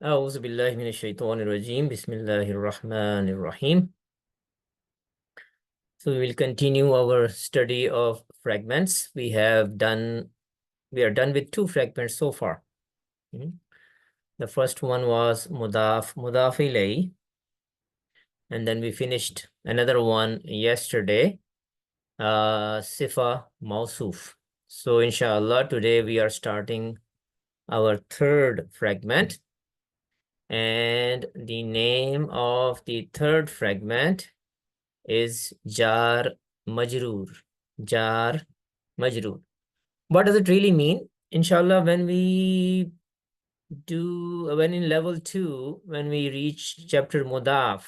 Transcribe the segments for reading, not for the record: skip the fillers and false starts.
أعوذ بالله من الشيطان الرجيم بسم الله الرحمن الرحيم. So we will continue our study of fragments. We are done with 2 fragments so far. The first one was mudaf ilay, and then we finished another one yesterday, sifa mausuf. So inshallah today we are starting our 3rd fragment, and the name of the 3rd fragment is jar majroor. Jar majroor. What does it really mean? Inshallah, when in level 2, when we reach chapter mudaf,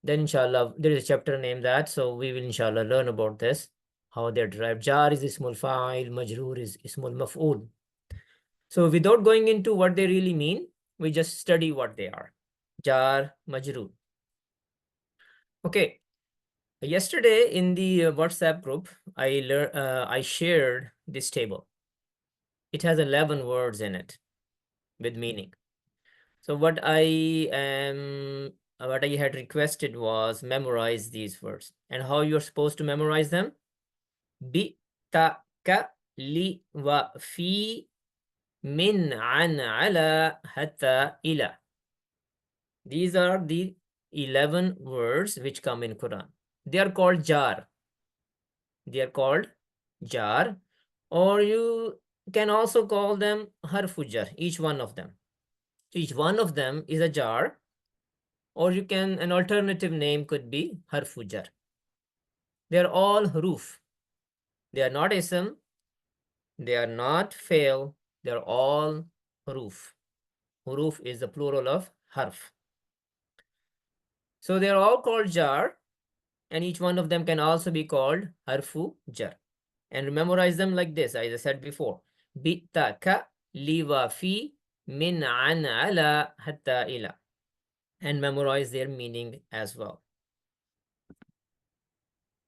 then inshallah there is a chapter named that, so we will inshallah learn about this, how they're derived. Jar is ismul fa'il, majroor is ismul maf'ul. So without going into what they really mean, we just study what they are. Jar majroor. Okay. Yesterday in the WhatsApp group, I shared this table. It has 11 words in it with meaning. So what I had requested was memorize these words. And how you're supposed to memorize them? Bi, ta, ka, li, wa, fi, min, an, ala, hatta, ila. These are the 11 words which come in Quran. They are called jar. They are called jar, or you can also call them harfu jar, each one of them. Each one of them is a jar, or an alternative name could be harfu jar. They are all huruf. They are not ism, they are not fail, they are all huruf. Huruf is the plural of harf. So they are all called jar, and each one of them can also be called harfu jar. And memorize them like this, as I said before. Bitta ka, liwa fi, min an ala, hatta ila. And memorize their meaning as well.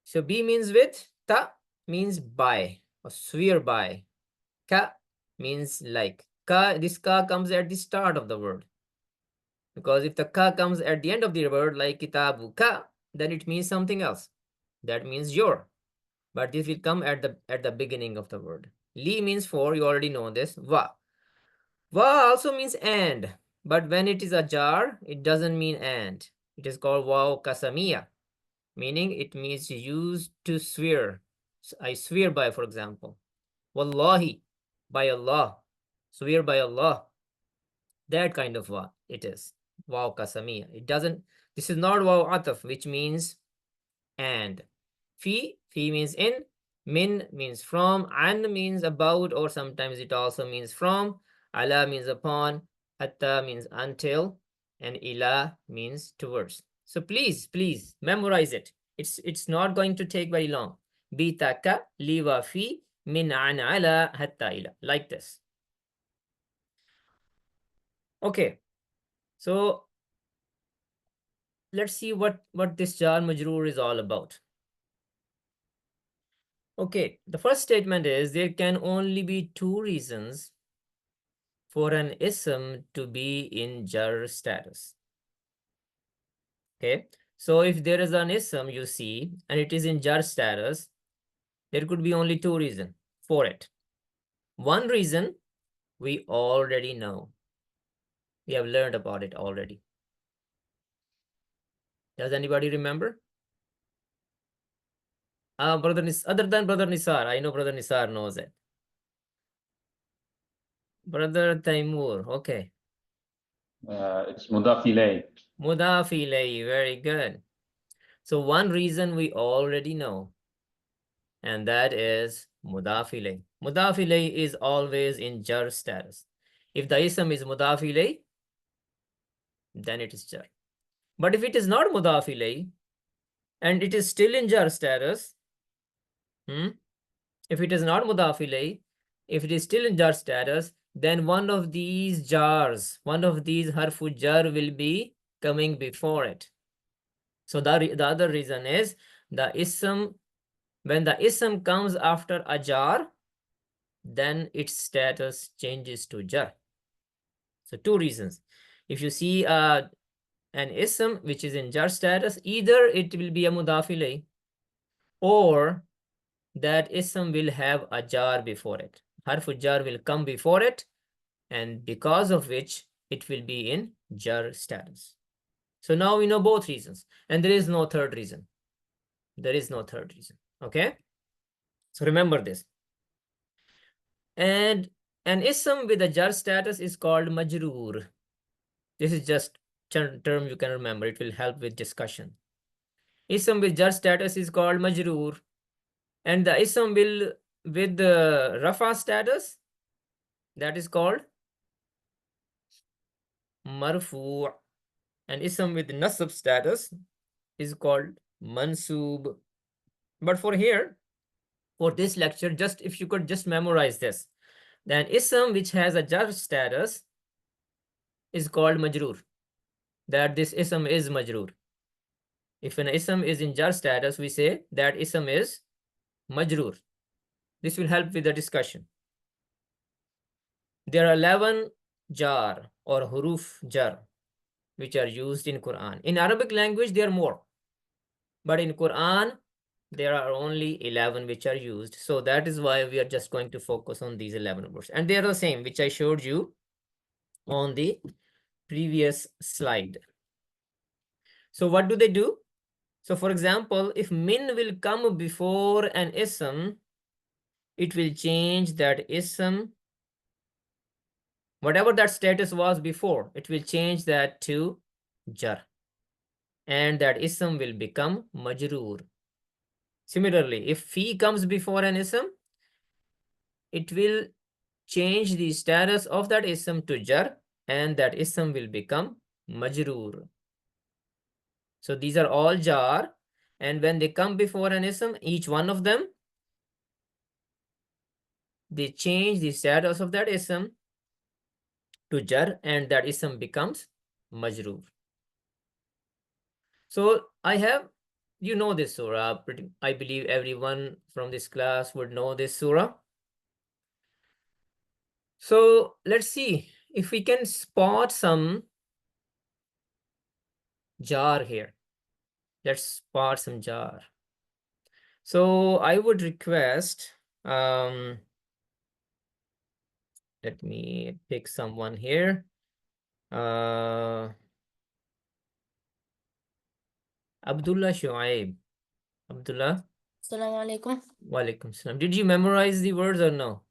So bi means with, ta means by, or swear by. Ka means like. This ka comes at the start of the word. Because if the ka comes at the end of the word, like kitabu ka, then it means something else. That means your. But this will come at the beginning of the word. Li means for, you already know this. Va. Va also means and, but when it is a jar, it doesn't mean and. It is called waw kasamiya, meaning it means used to swear. I swear by, for example. Wallahi, by Allah. Swear by Allah. That kind of wa it is. Waw kasamiya. It doesn't, this is not waw ataf, which means and. Fi means in, min means from, an means about, or sometimes it also means from, ala means upon, hatta means until, and ila means towards. So please memorize it. It's not going to take very long. Bitaka liwa fi min an ala hatta ila, like this. Okay, so let's see what this jar majroor is all about. Okay, the first statement is there can only be 2 reasons for an ism to be in jar status. Okay, so if there is an ism you see and it is in jar status, there could be only 2 reasons for it. One reason we already know. We have learned about it already. Does anybody remember? Other than Brother Nisar, I know Brother Nisar knows it. Brother Taimur, okay. It's mudaf ilay. Mudaf ilay, very good. So one reason we already know, and that is mudaf ilay. Mudaf ilay is always in jar status. If the ism is mudaf ilay, then it is jar. But if it is not mudaf ilay, and it is still in jar status, if it is not mudaf ilay, if it is still in jar status, then one of these jars, one of these harfu jar will be coming before it. So the other reason is the ism, when the ism comes after a jar, then its status changes to jar. So two reasons. If you see an ism which is in jar status, either it will be a mudaf ilayh, or that ism will have a jar before it. Harf jar will come before it, and because of which it will be in jar status. So now we know both reasons, and there is no third reason. There is no third reason. Okay, so remember this. And an ism with a jar status is called majroor. This is just term you can remember. It will help with discussion. Ism with jar status is called majroor, and the ism will with the rafa status, that is called marfu', and ism with nasab status is called mansub. But for here, for this lecture, just if you could just memorize this, then ism which has a jar status is called majroor. That this ism is majroor. If an ism is in jar status, we say that ism is majroor. This will help with the discussion. There are 11 jar or huruf jar which are used in Quran. In Arabic language, there are more. But in Quran, there are only 11 which are used. So that is why we are just going to focus on these 11 words. And they are the same, which I showed you on the previous slide. So what do they do? So for example, if min will come before an ism, it will change that ism. Whatever that status was before, it will change that to jar. And that ism will become majroor. Similarly, if fi comes before an ism, it will change the status of that ism to jar, and that ism will become majroor. So these are all jar, and when they come before an ism, each one of them, they change the status of that ism to jar, and that ism becomes majroor. So I have, you know this surah. I believe everyone from this class would know this surah. So let's see if we can spot some jar here. Let's spot some jar. So I would request, let me pick someone here. Abdullah Shuaib. Abdullah. Assalamu alaikum. Walaikum salam. Did you memorize the words or no?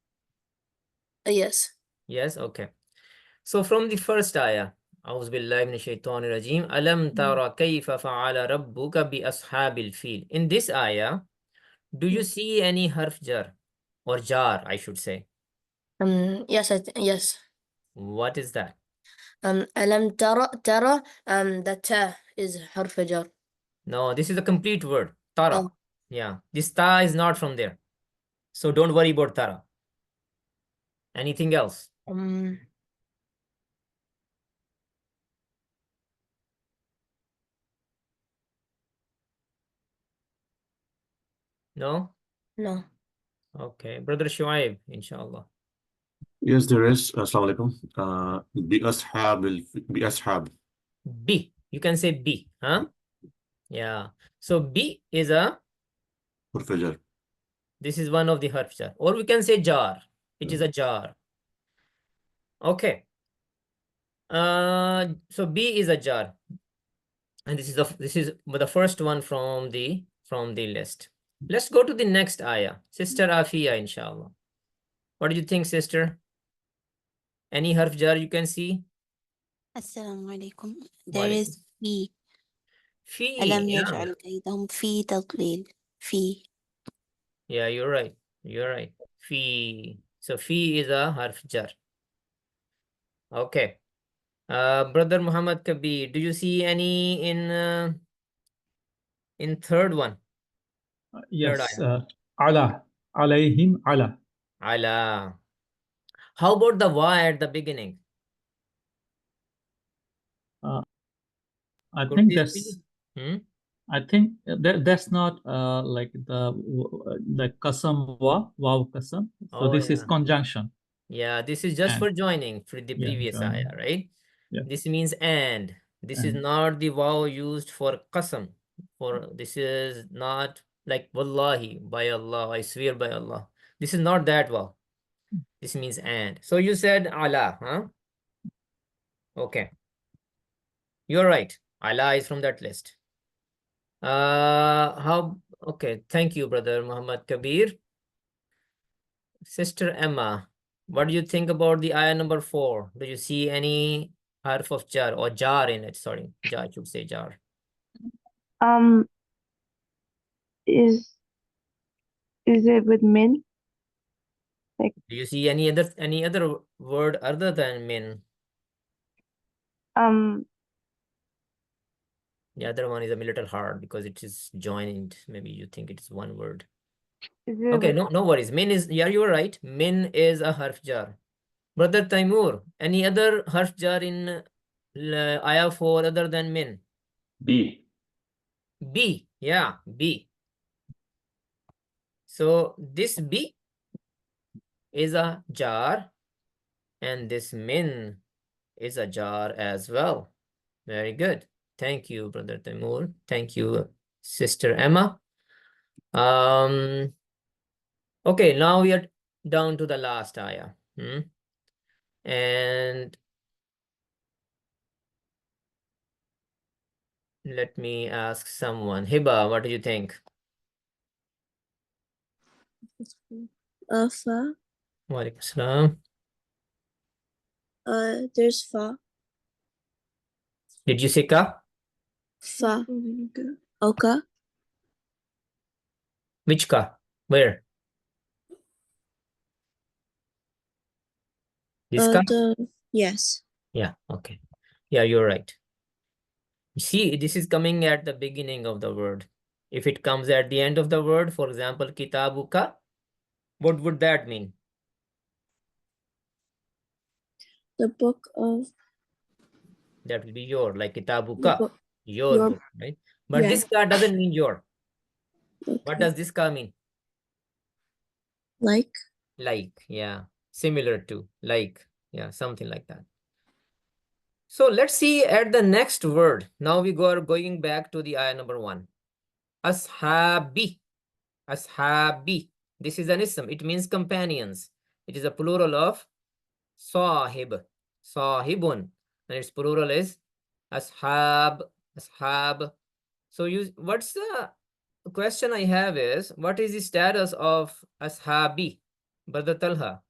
Yes. Yes, okay. So from the first ayah, أعوذ بالله من الشيطان الرجيم ألم ترى كيف فعل ربك بأصحاب الفيل. In this ayah, do you see any harf jar or jar, I should say? Yes, yes. What is that? ألم ترى the ta is حرف جر. No, this is a complete word. Tara. Oh. Yeah, this ta is not from there. So don't worry about tara. Anything else? No? No. Okay. Brother Shuaib, inshallah. Yes, there is. Assalamu alaikum. بأصحاب. B. You can say B, huh? Yeah. So B is a, حرف جر. this is one of the harf jar. Or we can say jar. It is a jar. Okay. So B is a jar. And this is the first one from the list. Let's go to the next ayah. Sister Afia, inshallah. What do you think, sister? Any harf jar you can see? Assalamu alaikum. There is fi. Fi. ألم Yeah. يجعل كيدهم في تضليل. Fi. Yeah, you're right. You're right. Fi. So fi is a harf jar. Okay. Brother Muhammad Kabir, do you see any in third one? Yes. Third على عليهم على. Ala. How about the wa at the beginning? I Could think this that's. be? I think that's not like the kasam wa kasam. So Oh, this is yeah. conjunction. Yeah, this is just And. for joining for the Yeah, previous joining. ayah, right? Yeah. This means and. This is And. not the waw used for qasam. This is not like wallahi, by Allah, I swear by Allah. This is not that waw. This means and. So you said ala, huh? Okay. You're right. Allah is from that list. Okay, thank you, brother Muhammad Kabir. Sister Emma, what do you think about the ayah number 4? Do you see any harf of jar or jar in it? Sorry, jar, I should say jar. Um, is it with min? Do you see any other word other than min? Um, The other one is a little hard because it is joined. Maybe you think it is one word. is it Okay, with no worries. Min is, yeah, you are right. Min is a harf jar. Brother Taimur, any other harf jar in ayah 4 other than min? B. B, yeah, B. So this B is a jar and this min is a jar as well. Very good. Thank you, Brother Taimur. Thank you, Sister Emma. Okay, now we are down to the last ayah. And let me ask someone. Hiba, what do you think? Fa. Walaikum assalam. There's fa. Did you say ka? Fa. Okay. Which ka? Where? This ka? Yes. Yeah, okay. Yeah, you're right. See, this is coming at the beginning of the word. If it comes at the end of the word, for example, kitabuka, what would that mean? The book of That will be your, like kitabuka, your your- book, right? But yeah. this ka doesn't mean your. What Okay. does this ka mean? Like. Like, yeah. Similar to, like, yeah, something like that. So let's see at the next word. Now we are going back to the ayah number 1. Ashabi. Ashabi. This is an ism. It means companions. It is a plural of sahib. Sahibun. And its plural is ashab. Ashab. So what's the question I have is, what is the status of ashabi? Brother Talha.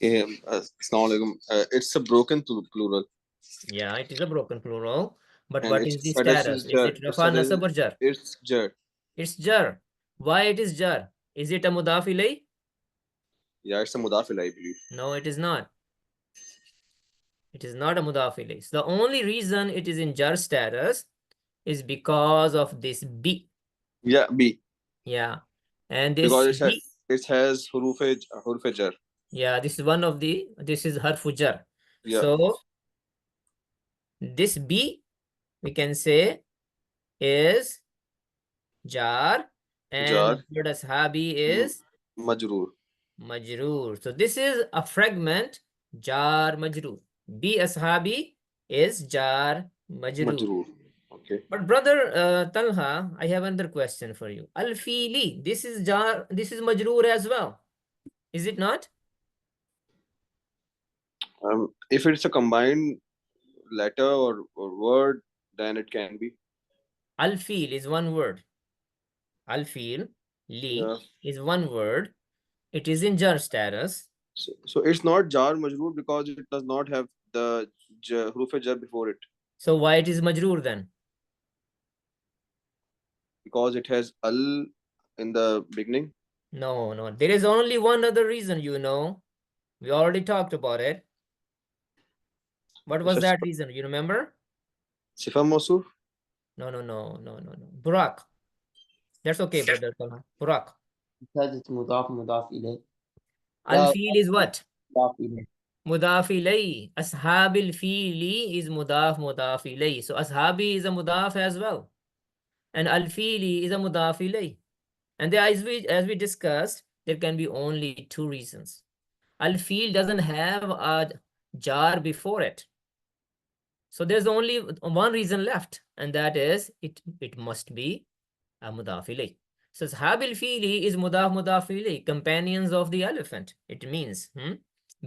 Assalamu alaikum. It's a broken plural. Yeah, it is a broken plural. But And what its is the status status? is Is jar. it Its rafa, status nasab, or jar? it's jar. It's jar. Why it is jar? Is it a mudaf ilay? Yeah, it's a mudaf ilay, I believe. No, it is not. It is not a mudaf ilay. So the only reason it is in jar status is because of this B. Yeah, B. Yeah. And this Because B. it has huruf jar. Yeah, this is this is harfu jar. Yeah. So this B, we can say, is jar, and Jar. the word ashabi is Majroor. majroor. So this is a fragment, jar majroor. B ashabi is jar majroor. Majroor. Okay. But brother Talha, I have another question for you. Al-fili, this is jar, this is majroor as well. Is it not? If it's a combined letter or word, then it can be. Al-fil is one word. Al-fil, li, is one word. It is in jar status. So it's not jar majroor because it does not have the huruf jar before it. So why it is majroor then? Because it has al in the beginning. No. There is only one other reason, you know. We already talked about it. What was that reason? You remember? Sifa Mawsuf? No. Burak. That's okay, brother. Burak. Because it's mudaf ilay. Al-fil is what? Mudaf ilay. Mudaf ilay. Ashabil fili is mudaf ilay. So ashabi is a mudaf as well. And al-fili is a mudaf ilay. And as we discussed, There can be only two reasons. Al-Fil doesn't have a jar before it. So there's only one reason left, and that is it must be a mudaf ilayh. So Ashabil Fili is mudaf ilayh, companions of the elephant. It means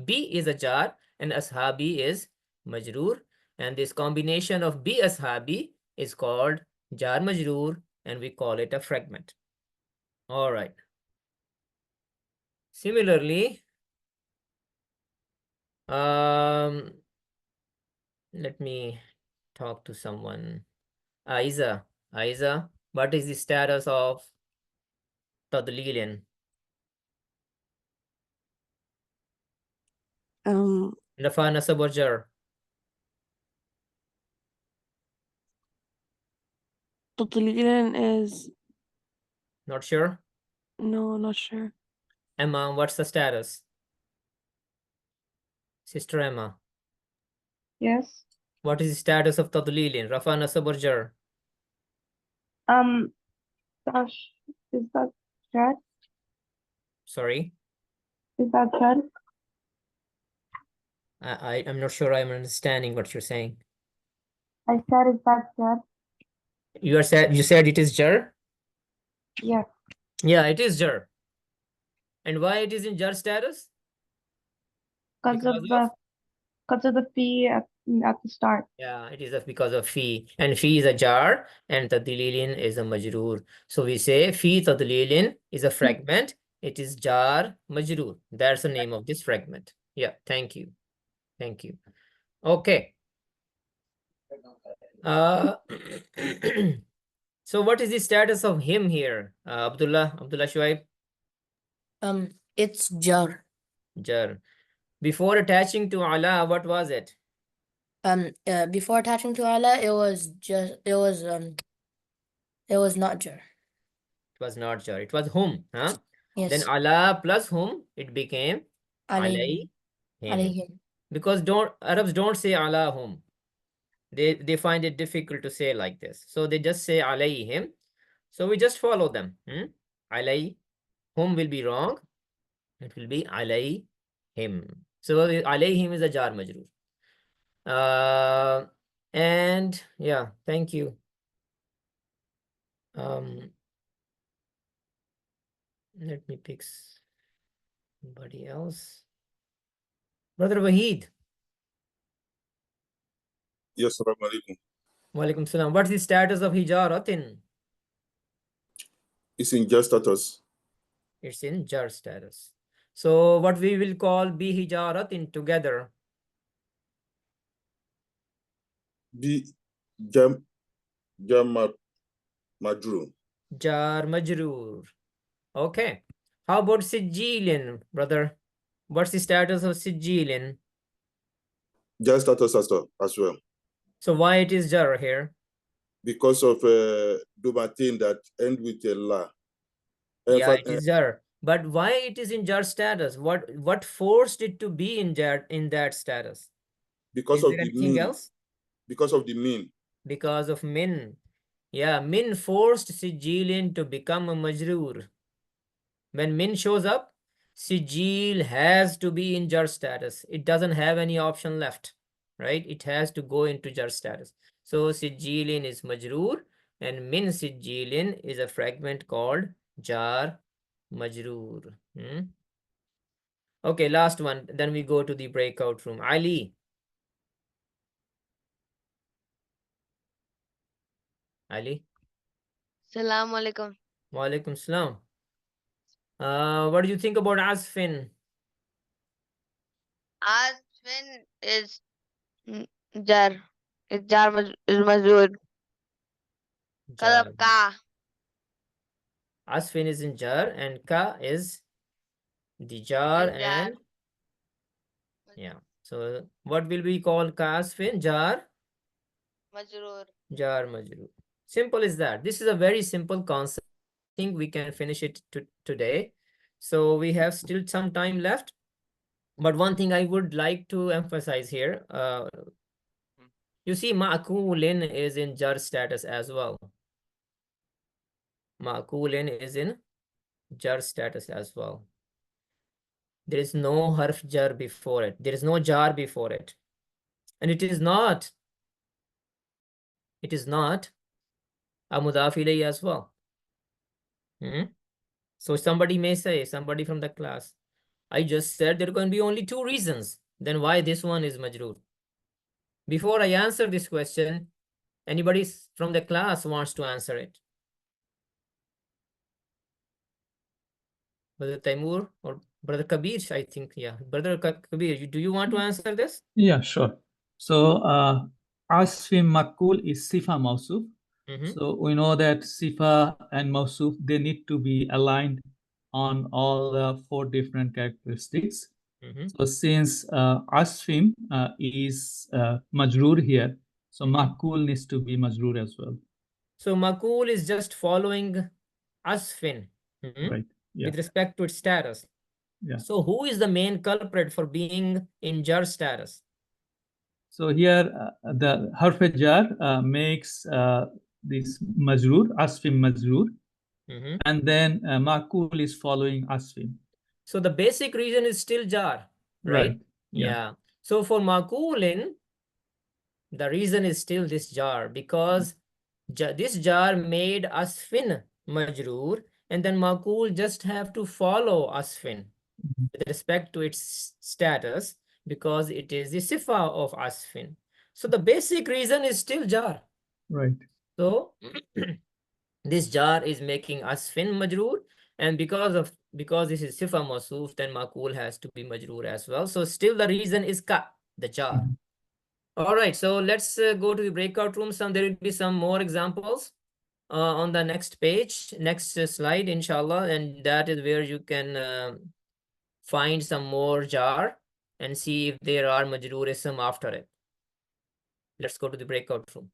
B is a jar and Ashabi is majroor, and this combination of B Ashabi is called jar majroor, and we call it a fragment. All right. Similarly, let me talk to someone. Aiza, what is the status of tadlilin? Rafa nasab or jar? Totalian is Not sure. no, not sure. Emma, what's the status? Sister Emma, Yes. what is the status of tadlilin? Rafa nasab or jar? Gosh, is that jar? Sorry, Is that jar? I'm not sure I'm understanding what you're saying. I said is that jar? You said it is jar? Yes. Yeah, it is jar. And why it is in jar status? Because of the fee at the start. Yeah, it is because of fi, and fi is a jar and tadlilin is a majroor. So we say fi tadlilin is a fragment. It is jar majroor. That's the name of this fragment. Yeah, thank you. Okay. So what is the status of him here? Abdullah Shuaib? It's jar. Jar. Before attaching to ala, what was it? Before attaching to Allah, it was not jar. It was not jar. It was hum. Huh? Yes. Then ala plus hum, it became Alayhim. alayhim. Because Arabs don't say ala hum. They find it difficult to say like this. So they just say alayhim. So we just follow them. Alay. Hum will be wrong. It will be alayhim. So alayhim is a jar majroor. And yeah, thank you. Let me pick somebody else. Brother Wahid. Yes, Assalamu alaikum. Walaikum salam. What's the status of hijaratin? It's in jar status. It's in jar status. So what we will call bi hijaratin together. Bi majrur. Jar majroor. Okay. How about sijilin, brother? What's the status of sijilin? Jar status as well. So why it is jar here? Because of dumatin that end with a la. Yeah, it is jar. But why it is in jar status? What forced it to be in jar in that status? Because is of there the anything min. else? Because of the min. Because of min. Yeah, min forced sijilin to become a majroor. When min shows up, sijil has to be in jar status. It doesn't have any option left, right? It has to go into jar status. So sijilin is majroor, and min sijilin is a fragment called jar majroor. Okay, last one. Then we go to the breakout room. Ali. Assalamu alaikum. Walaikum salam. What do you think about Asfin? Asfin is jar. Is jar is majroor. Kalab ka. Asfin is in jar and ka is the jar and yeah. So what will we call ka asfin? Jar? Majroor. Jar majroor. Simple as that. This is a very simple concept. I think we can finish it today. So we have still some time left. But one thing I would like to emphasize here, you see ma'kulin is in jar status as well. Ma'kulin is in jar status as well. There is no harf jar before it. There is no jar before it. And it is not a mudaf ilayhi as well. So somebody may say, somebody from the class, I just said there are going to be only two reasons. Then why this one is majroor? Before I answer this question, anybody from the class wants to answer it? Brother Taimur or Brother Kabir, I think. Yeah, Brother Kabir, do you want to answer this? Yeah, sure. So Asfim Makul is Sifa Mausuf. So we know that Sifa and Mausuf, they need to be aligned on all the 4 different characteristics. So since Asfim is Majroor here, so Makul needs to be Majroor as well. So Makul is just following Asfin Right. Yeah. with respect to its status. Yeah. So who is the main culprit for being in jar status? So here the harf jar makes this majroor, asfim majroor, and then makul is following asfim. So the basic reason is still jar, right? Yeah. So for makulin, the reason is still this jar because this jar made asfin majroor, and then makul just have to follow asfin with respect to its status because it is the sifa of asfin. So the basic reason is still jar. Right. So this jar is making asfin majroor, and because this is sifa mawsuf, then makul has to be majroor as well. So still the reason is ka, the jar. All right, so let's go to the breakout room. There will be some more examples on the next page, next slide, inshallah, and that is where you can find some more jar and see if there are majroor ism after it. Let's go to the breakout room.